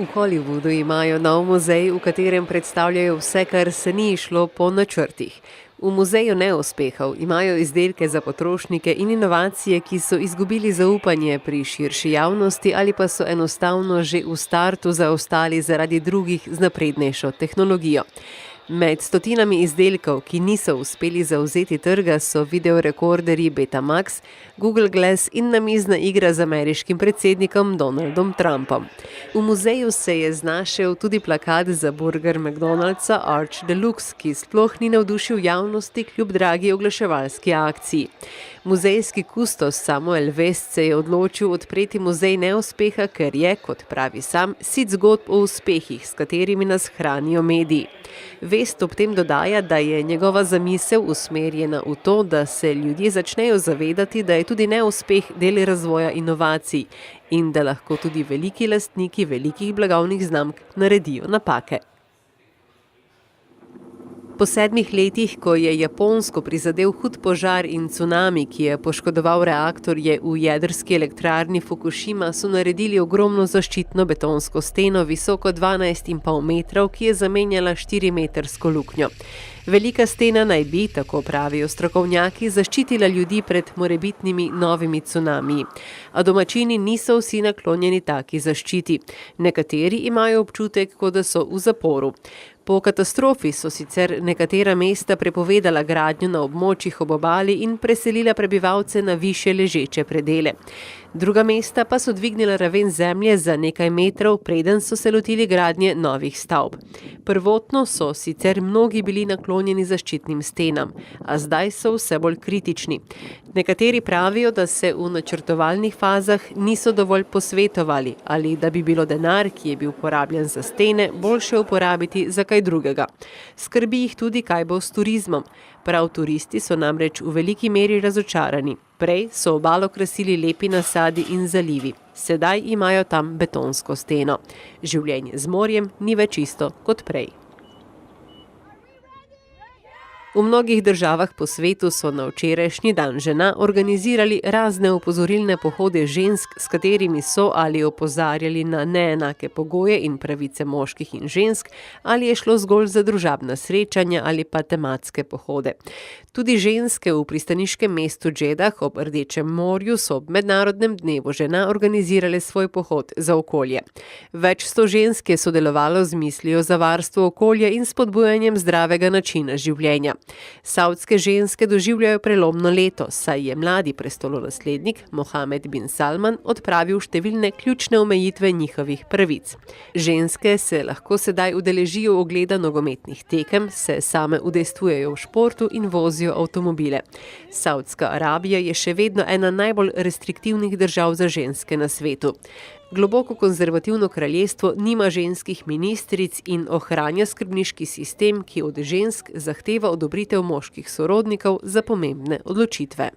V Hollywoodu imajo nov muzej, v katerem predstavljajo vse, kar se ni išlo po načrtih. V muzeju neuspehov imajo izdelke za potrošnike in inovacije, ki so izgubili zaupanje pri širši javnosti ali pa so enostavno že v startu zaostali zaradi drugih z naprednejšo tehnologijo. Med stotinami izdelkov, ki niso uspeli zavzeti trga, so videorekorderji Betamax, Google Glass in namizna igra z ameriškim predsednikom Donaldom Trumpom. V muzeju se je znašel tudi plakat za burger McDonald'sa Arch Deluxe, ki sploh ni navdušil javnosti kljub dragi oglaševalski akciji. Muzejski kustos Samuel Vest se je odločil odpreti muzej neuspeha, ker je, kot pravi sam, sit zgodb o uspehih, s katerimi nas hranijo mediji. Vest ob tem dodaja, da je njegova zamisel usmerjena v to, da se ljudje začnejo zavedati, da je tudi neuspeh del razvoja inovacij in da lahko tudi veliki lastniki velikih blagovnih znamk naredijo napake. Po 7 letih, ko je Japonsko prizadel hud požar in cunami, ki je poškodoval reaktorje v jedrski elektrarni Fukušima, so naredili ogromno zaščitno betonsko steno visoko 12,5 metrov, ki je zamenjala 4-metrsko luknjo. Velika stena naj bi, tako pravijo strokovnjaki, zaščitila ljudi pred morebitnimi novimi cunamiji. A domačini niso vsi naklonjeni taki zaščiti. Nekateri imajo občutek, kot da so v zaporu. Po katastrofi so sicer nekatera mesta prepovedala gradnjo na območjih ob obali in preselila prebivalce na višje ležeče predele. Druga mesta pa so dvignila raven zemlje za nekaj metrov, preden so se lotili gradnje novih stavb. Prvotno so sicer mnogi bili naklonjeni zaščitnim stenam, a zdaj so vse bolj kritični. Nekateri pravijo, da se v načrtovalnih fazah niso dovolj posvetovali ali da bi bilo denar, ki je bil porabljen za stene, boljše uporabiti za kaj drugega. Skrbi jih tudi, kaj bo s turizmom. Prav turisti so namreč v veliki meri razočarani. Prej so obalo krasili lepi nasadi in zalivi. Sedaj imajo tam betonsko steno. Življenje z morjem ni več isto kot prej. V mnogih državah po svetu so na včerajšnji dan žena organizirali razne opozorilne pohode žensk, s katerimi so ali opozarjali na neenake pogoje in pravice moških in žensk, ali je šlo zgolj za družabna srečanja ali pa tematske pohode. Tudi ženske v pristaniškem mestu Džedah ob Rdečem morju so ob mednarodnem dnevu žena organizirale svoj pohod za okolje. Več 100 žensk je sodelovalo z mislijo za varstvo okolja in spodbujanjem zdravega načina življenja. Savdske ženske doživljajo prelomno leto, saj je mladi prestolonaslednik Mohamed bin Salman odpravil številne ključne omejitve njihovih pravic. Ženske se lahko sedaj udeležijo ogleda nogometnih tekem, se same udejstvujejo v športu in vozijo avtomobile. Savdska Arabija je še vedno ena najbolj restriktivnih držav za ženske na svetu. Globoko konzervativno kraljestvo nima ženskih ministric in ohranja skrbniški sistem, ki od žensk zahteva odobritev moških sorodnikov za pomembne odločitve.